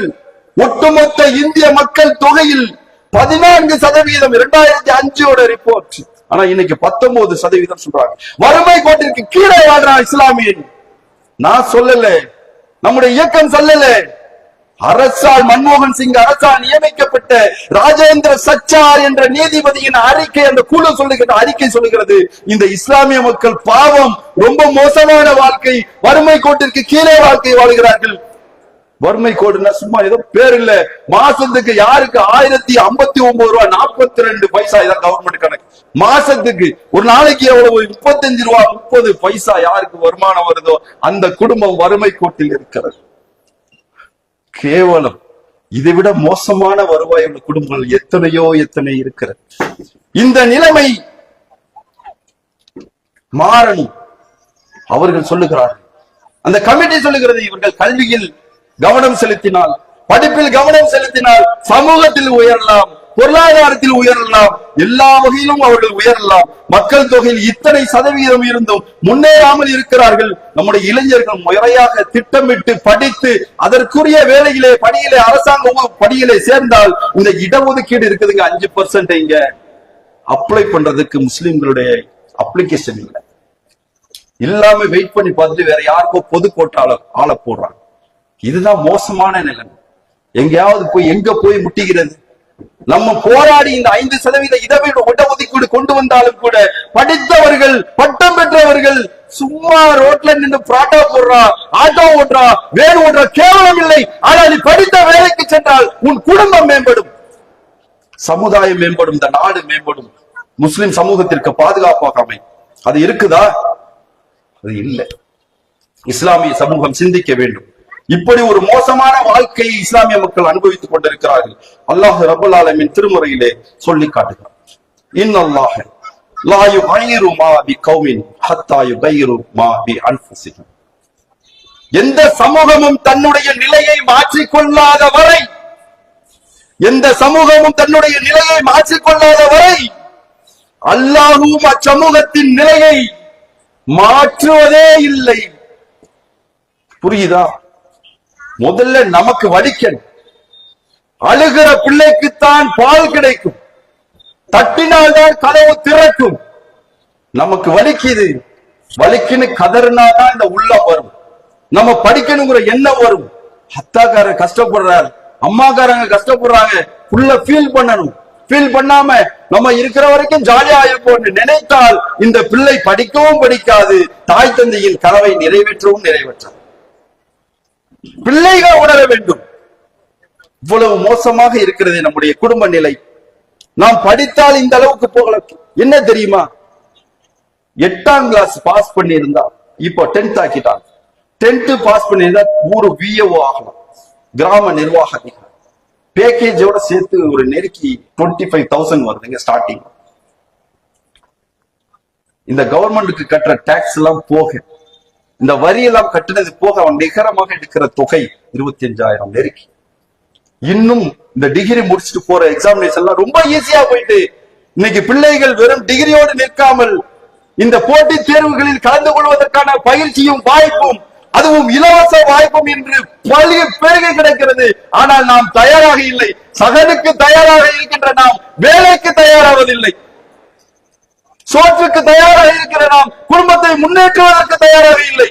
ஒட்டுமொத்த இந்திய மக்கள் தொகையில் 14% 2005 ரிப்போர்ட். ஆனா இன்னைக்கு 19% சொல்றாங்க. வறுமை கோட்டிற்கு கீழே வாழ்றான் இஸ்லாமியன். நான் சொல்லல, நம்முடைய இயக்கம் சொல்லல. அரசால் மன்மோகன் சிங் அரசால் நியமிக்கப்பட்ட ராஜேந்திர சச்சார் என்ற நீதிபதியின் அறிக்கை, அந்த குழு சொல்லுகிற அறிக்கை சொல்லுகிறது, இந்த இஸ்லாமிய மக்கள் பாவம், ரொம்ப மோசமான வாழ்க்கை, வறுமை கோட்டிற்கு கீழே வாழ்க்கை வாழ்கிறார்கள். வறுமை கோடுன்னா சும்மா ஏதோ பேர் இல்ல. மாசத்துக்கு யாருக்கு 1059 ரூபாய் 42 பைசா இதான் கவர்மெண்ட் கணக்கு. மாசத்துக்கு ஒரு நாளைக்கு எவ்வளவு? 35 ரூபாய் 30 பைசா யாருக்கு வருமானம் வருதோ அந்த குடும்பம் வறுமை கோட்டில் இருக்கிறது. கேவலம். இதை விட மோசமான வருவாய் உள்ள குடும்பங்கள் எத்தனை இருக்கிறது. இந்த நிலைமை மாறணும். அவர்கள் சொல்லுகிறார்கள், அந்த கமிட்டி சொல்லுகிறது, இவர்கள் கல்வியில் கவனம் செலுத்தினால், படிப்பில் கவனம் செலுத்தினால் சமூகத்தில் உயரலாம், பொருளாதாரத்தில் உயரலாம், எல்லா வகையிலும் அவர்கள் உயரலாம். மக்கள் தொகையில் இத்தனை சதவீதம் இருந்தும் முன்னேறாமல் இருக்கிறார்கள். நம்முடைய இளைஞர்கள் முறையாக திட்டமிட்டு படித்து அதற்குரிய வேலையிலே பணியிலே அரசாங்க பணியிலே சேர்ந்தால் இந்த இடஒதுக்கீடு இருக்குதுங்க 5% இங்க அப்ளை பண்றதுக்கு முஸ்லிம்களுடைய அப்ளிகேஷன் இல்லை. இல்லாம வெயிட் பண்ணி பார்த்துட்டு வேற யாருக்கோ பொது கோட்டால ஆளை போடுறாங்க. இதுதான் மோசமான நிலைமை. எங்க போய் முட்டிகிறது? நம்ம போராடி இந்த 5% இடஒதுக்கீடு கொண்டு வந்தாலும் கூட படித்தவர்கள், பட்டம் பெற்றவர்கள் சும்மா ரோட்ல நின்று பிராட்டா போடுறா, ஆட்டோ ஓட்டுறா, வேறு ஓட்டுறா, கேவலம் இல்லை. ஆனால் நீ படித்த வேலைக்கு சென்றால் உன் குடும்பம் மேம்படும், சமுதாயம் மேம்படும், இந்த நாடு மேம்படும், முஸ்லிம் சமூகத்திற்கு பாதுகாப்பாக அமையும். அது இருக்குதா? அது இல்லை. இஸ்லாமிய சமூகம் சிந்திக்க வேண்டும். இப்படி ஒரு மோசமான வாழ்க்கையை இஸ்லாமிய மக்கள் அனுபவித்துக் கொண்டிருக்கிறார்கள். அல்லாஹ் ரப்பல் ஆலமீன் திருமுறையிலே சொல்லி காட்டுகிறார், இன்னல்லாஹ லா யுகையிரு மா பிகௌமின் ஹத்தா யுகையிரு மா பிஅன்ஃபுஸிஹிம். எந்த சமூகமும் தன்னுடைய நிலையை மாற்றிக்கொள்ளாத வரை, எந்த சமூகமும் தன்னுடைய நிலையை மாற்றிக்கொள்ளாத வரை அல்லாஹ்வும் அச்சமூகத்தின் நிலையை மாற்றுவதே இல்லை. புரியுதா? முதல்ல நமக்கு வலிக்கணும். அழுகிற பிள்ளைக்குத்தான் பால் கிடைக்கும், தட்டினால்தான் கதவு திறக்கும். நமக்கு வலிக்குது, வலிக்குன்னு கதறினாதான் இந்த உள்ளம் வரும். நம்ம படிக்கணுங்கிற எண்ணம் வரும். அத்தாக்காரர் கஷ்டப்படுறாரு, அம்மாக்காரங்க கஷ்டப்படுறாங்க, புள்ள ஃபீல் பண்ணணும். ஃபீல் பண்ணாம நம்ம இருக்கிற வரைக்கும் ஜாலியா இருப்போம் நினைத்தால் இந்த பிள்ளை படிக்கவும் படிக்காது, தாய் தந்தையின் கனவை நிறைவேற்றவும் நிறைவேற்றாது. பிள்ளைகள் உணர வேண்டும். இவ்வளவு மோசமாக இருக்கிறது நம்முடைய குடும்ப நிலை. நாம் படித்தால் இந்த அளவுக்கு போகல. என்ன தெரியுமா? 8ஆம் கிளாஸ் பாஸ் பண்ணி இருந்தா, இப்போ 10th ஆக்கிட்டாங்க. 10th பாஸ் பண்ணி இருந்தா ஊரு விஏஓ ஆகலாம், கிராம நிர்வாக அதிகாரி. பேக்கேஜோட சேர்த்து ஒரு நெருக்கி 25,000 வருதுங்க ஸ்டார்டிங். இந்த கவர்மெண்ட்டுக்கு கட்டுற டாக்ஸ் எல்லாம் போக, இந்த வரி எல்லாம் கட்டினது போக அவன் நிகரமாக எடுக்கிற தொகை 25,000 நெருக்கி. இன்னும் இந்த டிகிரி முடிச்சுட்டு போற எக்ஸாமினேஷன் எல்லாம் ரொம்ப ஈஸியா போயிட்டு இன்னைக்கு பிள்ளைகள் வெறும் டிகிரியோடு நிற்காமல் இந்த போட்டி தேர்வுகளில் கலந்து கொள்வதற்கான பயிற்சியும் வாய்ப்பும், அதுவும் இலவச வாய்ப்பும் என்று பெருகி கிடக்கிறது. ஆனால் நாம் தயாராக இல்லை. சகனுக்கு தயாராக இருக்கின்ற நாம் வேலைக்கு தயாராவதில்லை. சோற்றுக்கு தயாராக இருக்கிற நாம் குடும்பத்தை முன்னேற்றுவதற்கு தயாராக இல்லை.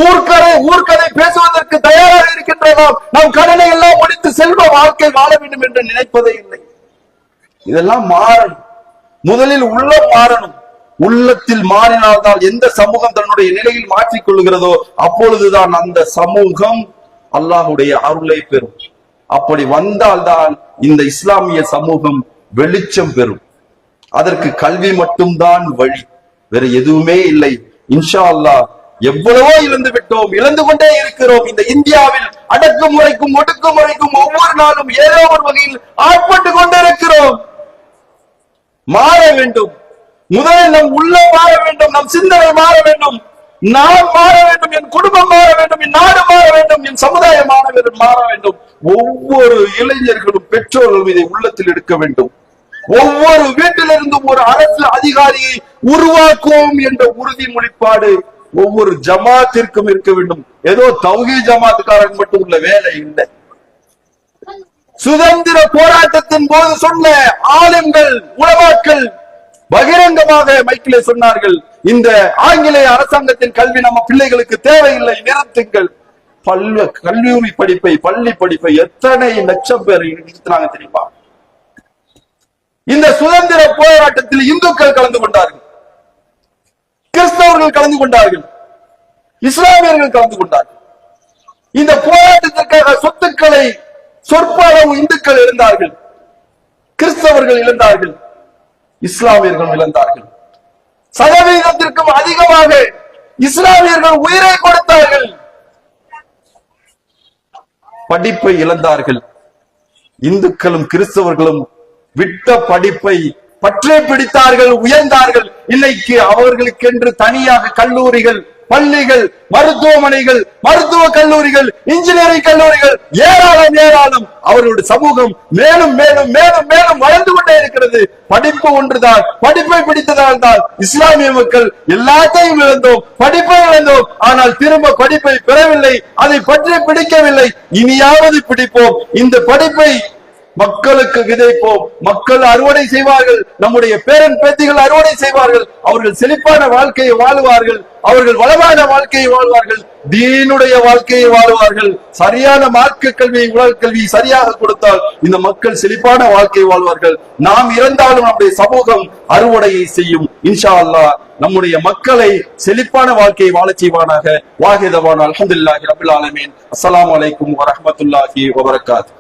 ஊர்க்கதை பேசுவதற்கு தயாராக இருக்கின்ற நாம் கடனை எல்லாம் முடித்து செல்வ வாழ்க்கை வாழ வேண்டும் என்று நினைப்பதே இல்லை. இதெல்லாம் மாறணும். முதலில் உள்ளம் மாறணும். உள்ளத்தில் மாறினால்தான் எந்த சமூகம் தன்னுடைய நிலையில் மாற்றிக் கொள்கிறதோ அப்பொழுதுதான் அந்த சமூகம் அல்லாஹ்வுடைய அருளை பெறும். அப்படி வந்தால்தான் இந்த இஸ்லாமிய சமூகம் வெளிச்சம் பெறும். அதற்கு கல்வி மட்டும்தான் வழி, வேற எதுவுமே இல்லை. இன்ஷா அல்லாஹ் எவ்வளவோ இழந்து விட்டோம், இழந்து கொண்டே இருக்கிறோம். இந்த இந்தியாவில் அடக்குமுறைக்கும் ஒடுக்குமுறைக்கும் ஒவ்வொரு நாளும் ஏதோ ஒரு வகையில் ஆட்பட்டு கொண்டே இருக்கிறோம். மாற வேண்டும். முதலில் நம் உள்ளம் மாற வேண்டும், நம் சிந்தனை மாற வேண்டும், நான் மாற வேண்டும், என் குடும்பம் மாற வேண்டும், என் நாடு மாற வேண்டும், என் சமுதாயம் மாற வேண்டும். ஒவ்வொரு இளைஞர்களும் பெற்றோர்களும் இதை உள்ளத்தில் எடுக்க வேண்டும். ஒவ்வொரு வீட்டிலிருந்தும் ஒரு அரசு அதிகாரியை உருவாக்குவோம் என்ற உறுதிமொழிப்பாடு ஒவ்வொரு ஜமாத்திற்கும் இருக்க வேண்டும். ஏதோ தௌஹீத் ஜமாத்துக்காரங்க மட்டும் உள்ள வேலை இல்லை. சுதந்திர போராட்டத்தின் போது சொன்ன ஆலிம்கள் உலமாக்கள் பகிரங்கமாக மைக்கிலே சொன்னார்கள், இந்த ஆங்கிலேய அரசாங்கத்தின் கல்வி நம்ம பிள்ளைகளுக்கு தேவையில்லை, நிறுத்துங்கள். கல்லூரி படிப்பை, பள்ளி படிப்பை எத்தனை லட்சம் பேர் நிறுத்தினாங்க தெரியுமா? இந்த சுதந்திர போராட்டத்தில் இந்துக்கள் கலந்து கொண்டார்கள், கிறிஸ்தவர்கள் கலந்து கொண்டார்கள், இஸ்லாமியர்கள் கலந்து கொண்டார்கள். இந்த போராட்டத்திற்காக சொத்துக்களை சொற்ப அளவு இந்துக்கள் இழந்தார்கள், கிறிஸ்தவர்கள் இழந்தார்கள், இஸ்லாமியர்கள் இழந்தார்கள். சதவீதத்திற்கும் அதிகமாக இஸ்லாமியர்கள் உயிரை கொடுத்தார்கள், படிப்பை இழந்தார்கள். இந்துக்களும் கிறிஸ்தவர்களும் விட்ட படிப்பை பற்றே பிடித்தார்கள், உயர்ந்தார்கள். இன்னைக்கு அவர்களுக்கென்று தனியாக கல்லூரிகள், பள்ளிகள், மருத்துவமனைகள், மருத்துவ கல்லூரிகள், இன்ஜினியரிங் கல்லூரிகள் ஏராளம். அவர்களுடைய சமூகம் மேலும் மேலும் மேலும் மேலும் வளர்ந்து கொண்டே இருக்கிறது. படிப்பு ஒன்றுதான், படிப்பை பிடித்ததால் தான் இஸ்லாமிய மக்கள் எல்லாத்தையும் இழந்தோம், படிப்பை இழந்தோம். ஆனால் திரும்ப படிப்பை பெறவில்லை, அதை பற்றி பிடிக்கவில்லை. இனியாவது பிடிப்போம், இந்த படிப்பை மக்களுக்கு விதைப்போம். மக்கள் அறுவடை செய்வார்கள், நம்முடைய பேரன் பேத்திகள் அறுவடை செய்வார்கள். அவர்கள் செழிப்பான வாழ்க்கையை வாழுவார்கள், அவர்கள் வளமான வாழ்க்கையை வாழ்வார்கள், தீனுடைய வாழ்க்கையை வாழ்வார்கள். சரியான மார்க்க கல்வியை, உலக கல்வியை சரியாக கொடுத்தால் இந்த மக்கள் செழிப்பான வாழ்க்கையை வாழ்வார்கள். நாம் இறந்தாலும் நம்முடைய சமூகம் அறுவடையை செய்யும். இன்ஷா அல்லாஹ் நம்முடைய மக்களை செழிப்பான வாழ்க்கையை வாழச் செய்வானாக. வாஹிதவான் அல்ஹம்துலில்லாஹி ரப்பில் ஆலமீன். அஸ்ஸலாமு அலைக்கும் வரஹ்மத்துல்லாஹி வபரகாத்துஹு.